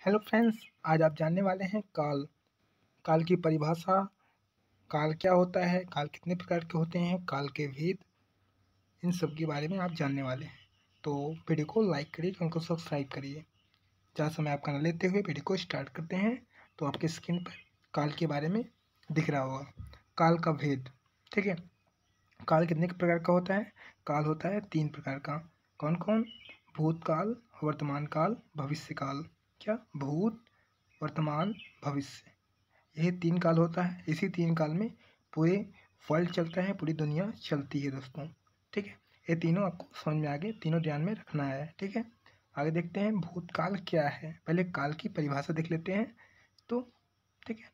Hello friends, आज आप जानने वाले हैं काल। काल की परिभाषा, काल क्या होता है, काल कितने प्रकार के होते हैं, काल के भेद, इन सब के बारे में आप जानने वाले हैं। तो वीडियो को लाइक करिए, चैनल को सब्सक्राइब करिए। ज़्यादा समय आपका न लेते हुए वीडियो को स्टार्ट करते हैं। तो आपके स्क्रीन पर काल के बारे में दिख रहा होगा, काल का भेद। ठीक है, काल कितने प्रकार का होता है? काल होता है 3 प्रकार का। कौन कौन? भूतकाल, वर्तमान काल, भविष्य काल। क्या? भूत, वर्तमान, भविष्य, यही 3 काल होता है। इसी 3 काल में पूरे वर्ल्ड चलता है, पूरी दुनिया चलती है दोस्तों। ठीक है, ये तीनों आपको समझ में आ गए, तीनों ध्यान में रखना है। ठीक है, आगे देखते हैं भूतकाल क्या है। पहले काल की परिभाषा देख लेते हैं। तो ठीक है,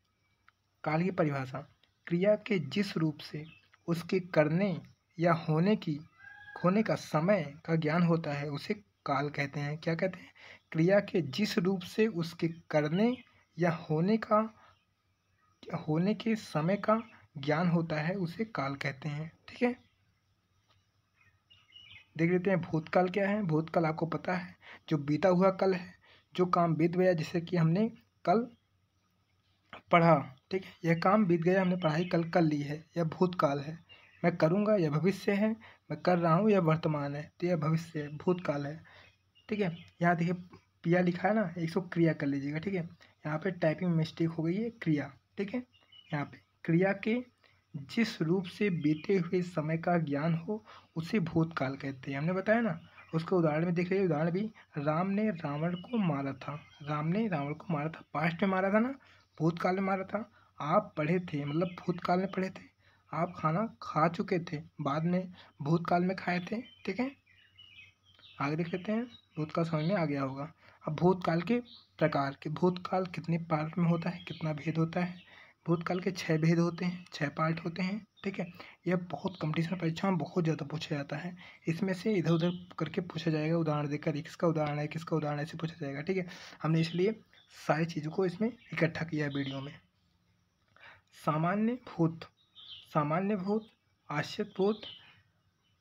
काल की परिभाषा, क्रिया के जिस रूप से उसके करने या होने का समय का ज्ञान होता है उसे काल कहते हैं। क्या कहते हैं? क्रिया के जिस रूप से उसके करने या होने के समय का ज्ञान होता है उसे काल कहते हैं। ठीक है, देख लेते हैं भूतकाल क्या है। भूतकाल आपको पता है, जो बीता हुआ कल है, जो काम बीत गया, जैसे कि हमने कल पढ़ा। ठीक है, यह काम बीत गया, हमने पढ़ाई कल कर ली है, यह भूतकाल है। मैं करूँगा, यह भविष्य है। मैं कर रहा हूँ, यह वर्तमान है, तो यह भविष्य है, भूतकाल है। ठीक है, यहाँ देखिए पिया लिखा है ना, इसको क्रिया कर लीजिएगा। ठीक है, यहाँ पे टाइपिंग मिस्टेक हो गई है, क्रिया। ठीक है, यहाँ पे क्रिया के जिस रूप से बीते हुए समय का ज्ञान हो उसे भूतकाल कहते हैं। हमने बताया ना, उसके उदाहरण में देख लीजिए। उदाहरण भी, राम ने रावण को मारा था। राम ने रावण को मारा था, पास्ट में मारा था ना, भूतकाल में मारा था। आप पढ़े थे, मतलब भूतकाल में पढ़े थे। आप खाना खा चुके थे, बाद में भूतकाल में खाए थे। ठीक है, आगे देख लेते हैं, भूतकाल समझ में आ गया होगा। अब भूतकाल के प्रकार के, भूतकाल कितने पार्ट में होता है, कितना भेद होता है? भूतकाल के 6 भेद होते हैं, 6 पार्ट होते हैं। ठीक है, यह बहुत कंपटीशन परीक्षा में बहुत ज़्यादा पूछा जाता है। इसमें से इधर उधर करके पूछा जाएगा, उदाहरण देकर, ये किसका उदाहरण है, किसका उदाहरण है, ऐसे पूछा जाएगा। ठीक है, हमने इसलिए सारी चीज़ों को इसमें इकट्ठा किया है वीडियो में। सामान्य भूत, सामान्य भूत, आश्रित भूत,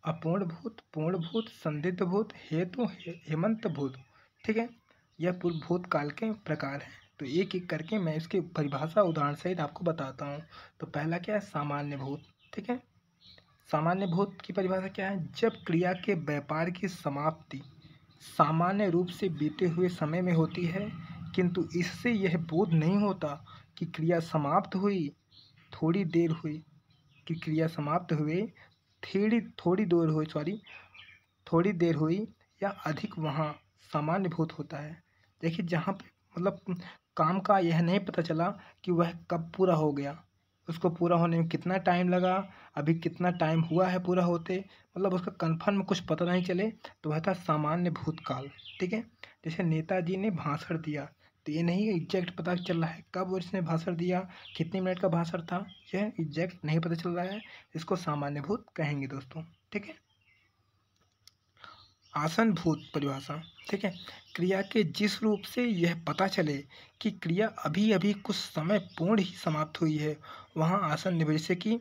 अपूर्ण भूत, पूर्ण भूत, संदिग्ध भूत, हेतु हेमंत भूत। ठीक है, यह पूर्व भूतकाल के प्रकार हैं। तो एक एक करके मैं इसकी परिभाषा उदाहरण सहित आपको बताता हूँ। तो पहला क्या है? सामान्य भूत। ठीक है, सामान्य भूत की परिभाषा क्या है? जब क्रिया के व्यापार की समाप्ति सामान्य रूप से बीते हुए समय में होती है, किंतु इससे यह बोध नहीं होता कि क्रिया समाप्त हुई, थोड़ी देर हुई, कि क्रिया समाप्त हुए थोड़ी देर हुई या अधिक, वहाँ सामान्य भूत होता है। देखिए, जहाँ पे मतलब काम का यह नहीं पता चला कि वह कब पूरा हो गया, उसको पूरा होने में कितना टाइम लगा, अभी कितना टाइम हुआ है पूरा होते, मतलब उसका कन्फर्म कुछ पता नहीं चले, तो वह था सामान्य भूतकाल। ठीक है, जैसे नेताजी ने भाषण दिया, तो ये नहीं एग्जैक्ट पता चल रहा है कब उसने भाषण दिया, कितने मिनट का भाषण था, यह एग्जैक्ट नहीं पता चल रहा है, इसको सामान्य भूत कहेंगे दोस्तों। ठीक है, आसन भूत परिभाषा। ठीक है, क्रिया के जिस रूप से यह पता चले कि क्रिया अभी अभी कुछ समय पूर्ण ही समाप्त हुई है, वहाँ आसन निवेश, जैसे कि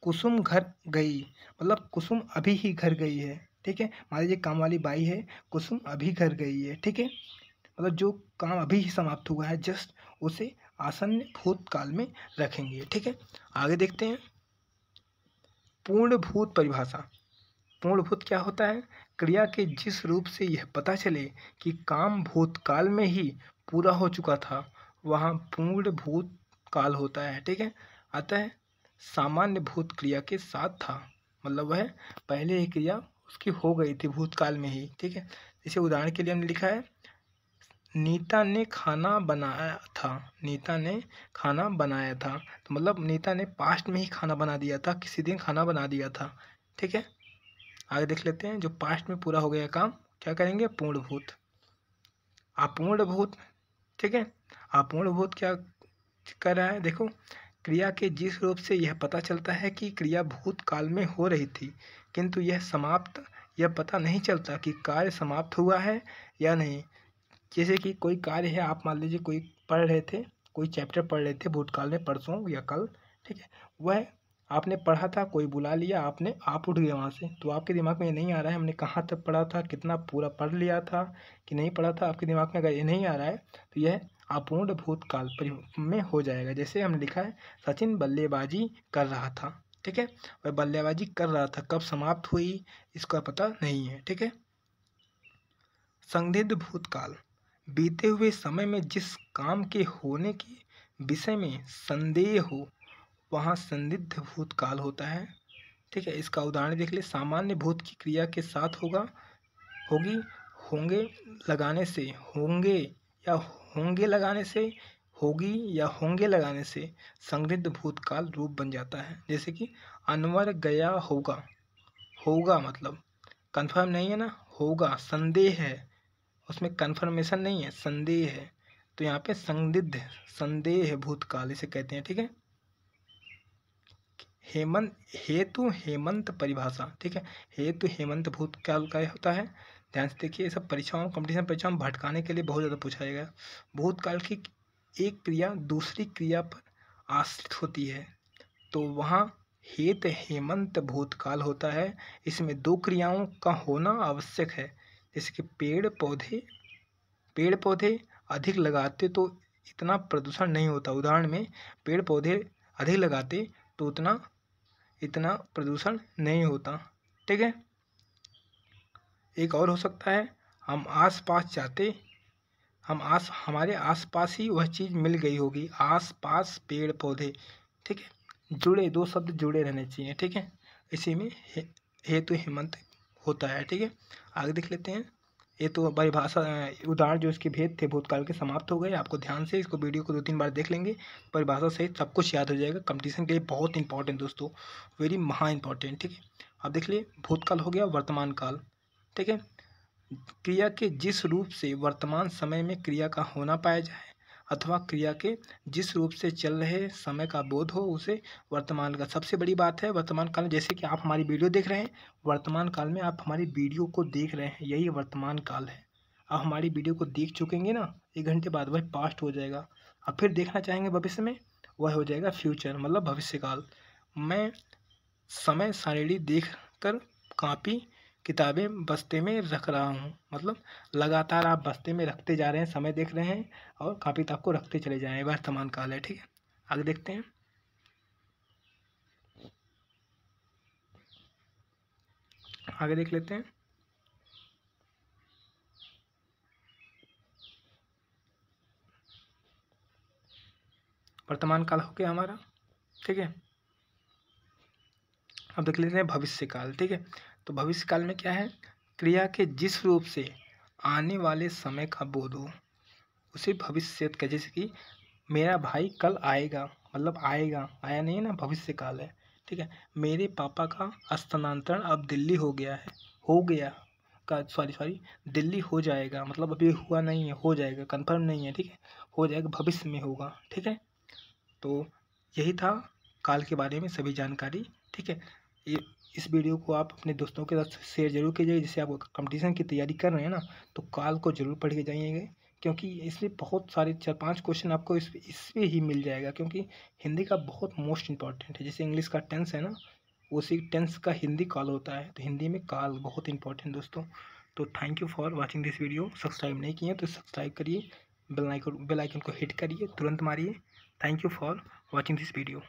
कुसुम घर गई, मतलब कुसुम अभी ही घर गई है। ठीक है, मान लीजिए काम वाली बाई है, कुसुम अभी घर गई है। ठीक है, मतलब जो काम अभी ही समाप्त हुआ है जस्ट, उसे आसन्न भूतकाल में रखेंगे। ठीक है, आगे देखते हैं पूर्ण भूत परिभाषा। पूर्णभूत क्या होता है? क्रिया के जिस रूप से यह पता चले कि काम भूतकाल में ही पूरा हो चुका था, वहाँ पूर्ण भूत काल होता है। ठीक है, अतः सामान्य भूत क्रिया के साथ था, मतलब वह पहले ही क्रिया उसकी हो गई थी भूतकाल में ही। ठीक है, जैसे उदाहरण के लिए हमने लिखा है, नीता ने खाना बनाया था। नीता ने खाना बनाया था, तो मतलब नीता ने पास्ट में ही खाना बना दिया था, किसी दिन खाना बना दिया था। ठीक है, आगे देख लेते हैं, जो पास्ट में पूरा हो गया काम क्या करेंगे? पूर्ण भूत। अपूर्ण भूत। ठीक है, अपूर्ण भूत क्या कर रहा है? देखो, क्रिया के जिस रूप से यह पता चलता है कि क्रिया भूतकाल में हो रही थी, किंतु यह पता नहीं चलता कि कार्य समाप्त हुआ है या नहीं। जैसे कि कोई कार्य है, आप मान लीजिए कोई पढ़ रहे थे, कोई चैप्टर पढ़ रहे थे भूतकाल में, परसों या कल। ठीक है, वह आपने पढ़ा था, कोई बुला लिया, आप उठ गए वहाँ से, तो आपके दिमाग में ये नहीं आ रहा है हमने कहाँ तक पढ़ा था, कितना पूरा पढ़ लिया था कि नहीं पढ़ा था। आपके दिमाग में अगर ये नहीं आ रहा है तो यह अपूर्ण भूतकाल में हो जाएगा। जैसे हमने लिखा है सचिन बल्लेबाजी कर रहा था, ठीक है, वह बल्लेबाजी कर रहा था, कब समाप्त हुई इसका पता नहीं है, ठीक है। संदिग्ध भूतकाल, बीते हुए समय में जिस काम के होने के विषय में संदेह हो वहाँ संदिग्ध भूतकाल होता है, ठीक है। इसका उदाहरण देख ले, सामान्य भूत की क्रिया के साथ होगा, होगी, होंगे लगाने से, होंगे या होंगे लगाने से, होगी या होंगे लगाने से संदिग्ध भूतकाल रूप बन जाता है। जैसे कि अनवर गया होगा, होगा मतलब कंफर्म नहीं है ना, होगा संदेह है, उसमें कंफर्मेशन नहीं है, संदेह है, तो यहाँ पे संदिग्ध संदेह भूतकाल इसे कहते हैं, ठीक है। हेमंत, हेतु हेमंत परिभाषा, ठीक है, हेतु हेमंत भूतकाल का होता है। ध्यान से देखिए, ये सब परीक्षाओं कंपटीशन परीक्षाओं में भटकाने के लिए बहुत ज़्यादा पूछा जाएगा। भूतकाल की एक क्रिया दूसरी क्रिया पर आश्रित होती है, तो वहाँ हेत हेमंत भूतकाल होता है। इसमें दो क्रियाओं का होना आवश्यक है। जैसे कि पेड़ पौधे अधिक लगाते तो इतना प्रदूषण नहीं होता। उदाहरण में पेड़ पौधे अधिक लगाते तो इतना प्रदूषण नहीं होता, ठीक है। एक और हो सकता है, हम आस पास जाते, हमारे आस पास ही वह चीज़ मिल गई होगी, आस पास पेड़ पौधे, ठीक है, जुड़े, दो शब्द जुड़े रहने चाहिए, ठीक है। इसी में हेतु हेमंत होता है, ठीक है। आगे देख लेते हैं। ये तो परिभाषा उदाहरण जो इसके भेद थे भूतकाल के समाप्त हो गए। आपको ध्यान से इसको वीडियो को 2-3 बार देख लेंगे, परिभाषा सहित सब कुछ याद हो जाएगा। कंपटीशन के लिए बहुत इंपॉर्टेंट दोस्तों, वेरी महा इंपॉर्टेंट, ठीक है। अब देख लिए, भूतकाल हो गया वर्तमान काल, ठीक है। क्रिया के जिस रूप से वर्तमान समय में क्रिया का होना पाया जाए अथवा क्रिया के जिस रूप से चल रहे समय का बोध हो उसे वर्तमान का। सबसे बड़ी बात है वर्तमान काल में, जैसे कि आप हमारी वीडियो देख रहे हैं, वर्तमान काल में आप हमारी वीडियो को देख रहे हैं, यही वर्तमान काल है। आप हमारी वीडियो को देख चुकेंगे ना, 1 घंटे बाद वह पास्ट हो जाएगा। अब फिर देखना चाहेंगे भविष्य में, वह हो जाएगा फ्यूचर, मतलब भविष्य काल। मैं समय सारणी देख कर कापी किताबें बस्ते में रख रहा हूँ, मतलब लगातार आप बस्ते में रखते जा रहे हैं, समय देख रहे हैं और कापी किताब को रखते चले जाएं, वर्तमान काल है, ठीक है। आगे देखते हैं, आगे देख लेते हैं। वर्तमान काल हो गया हमारा, ठीक है। अब देख लेते हैं भविष्य काल, ठीक है। तो भविष्य काल में क्या है, क्रिया के जिस रूप से आने वाले समय का बोध हो उसे भविष्य का। जैसे कि मेरा भाई कल आएगा, मतलब आएगा, आया नहीं है ना, भविष्य काल है, ठीक है। मेरे पापा का स्थानांतरण अब दिल्ली हो गया है, हो गया का सॉरी दिल्ली हो जाएगा, मतलब अभी हुआ नहीं है, हो जाएगा, कंफर्म नहीं है, ठीक है, हो जाएगा, भविष्य में होगा, ठीक है। तो यही था काल के बारे में सभी जानकारी, ठीक है। ये इस वीडियो को आप अपने दोस्तों के साथ शेयर जरूर कीजिएगा। जैसे आप कंपटीशन की तैयारी कर रहे हैं ना, तो काल को जरूर पढ़ के जाइएगा, क्योंकि इसमें बहुत सारे 4-5 क्वेश्चन आपको इस पे ही मिल जाएगा, क्योंकि हिंदी का बहुत मोस्ट इंपॉर्टेंट है। जैसे इंग्लिश का टेंस है ना, उसी टेंस का हिंदी काल होता है, तो हिंदी में काल बहुत इंपॉर्टेंट दोस्तों। तो thank you for watching this video. Subscribe नहीं किए तो सब्सक्राइब करिए, बेल आइकन को हिट करिए, तुरंत मारिए। Thank you for watching this video.